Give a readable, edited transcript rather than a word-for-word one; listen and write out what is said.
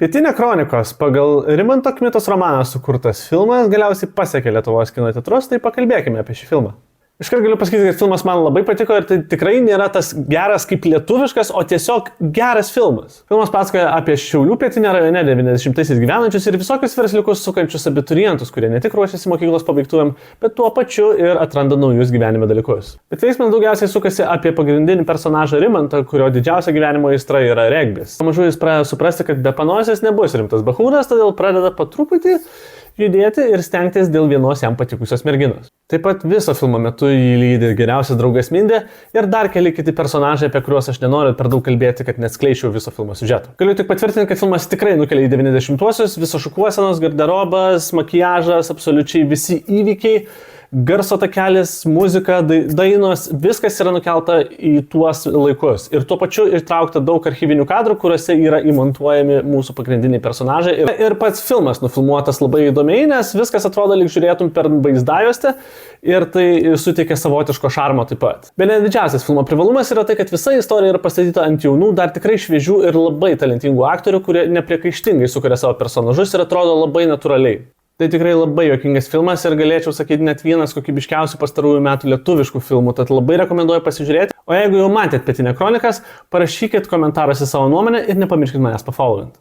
Pietinė kronikos pagal Rimanto Kmitos romaną sukurtas filmas galiausiai pasiekė Lietuvos kino teatrus, tai pakalbėkime apie šį filmą. Iškart galiu pasakyti, kad filmas man labai patiko ir tai tikrai nėra tas geras kaip lietuviškas, o tiesiog geras filmas. Filmas pasakoja apie Šiaulių pietinę rajone 90-aisiais gyvenančius ir visokius versliukus sukančius abiturientus, kurie ne tik ruošiasi mokyklos pabaigtuvėm, bet tuo pačiu ir atranda naujus gyvenime dalykus. Bet veiksmas daugiausiai sukasi apie pagrindinį personažą Rimantą, kurio didžiausia gyvenimo aistra yra regbis. Pamažu jis pradeda suprasti, kad be panosės nebus rimtas bachūras, todėl pradeda po truputį judėti ir stengtis dėl vienos jam patikusios merginos. Taip pat viso filmo metu jį lydi geriausias draugas Mindė ir dar keli kiti personažai, apie kuriuos aš nenoriu per daug kalbėti, kad neatskleičiau viso filmo siužeto. Galiu tik patvirtinti, kad filmas tikrai nukelia į 90-uosius, visos šukuosenos, garderobas, makiažas, absoliučiai visi įvykiai, garso takelis, muzika, dainos, viskas yra nukelta į tuos laikus. Ir tuo pačiu įtraukta daug archyvinių kadrų, kuriuose yra įmontuojami mūsų pagrindiniai personažai. Ir pats filmas nufilmuotas labai įdomiai, nes viskas atrodo lyg žiūrėtum per vaizdajuostę ir tai suteikia savotiško šarmo taip pat. Bene didžiausias filmo privalumas yra tai, kad visa istorija yra pastatyta ant jaunų, dar tikrai šviežių ir labai talentingų aktorių, kurie nepriekaištingai sukuria savo personažus ir atrodo labai natūraliai. Tai tikrai labai juokingas filmas ir galėčiau sakyti net vienas kokybiškiausių pastarųjų metų lietuviškų filmų, tad labai rekomenduoju pasižiūrėti. O jeigu jau matėt Pietinę kronikas, parašykit komentaruose savo nuomonę ir nepamirškit manęs pafollowint.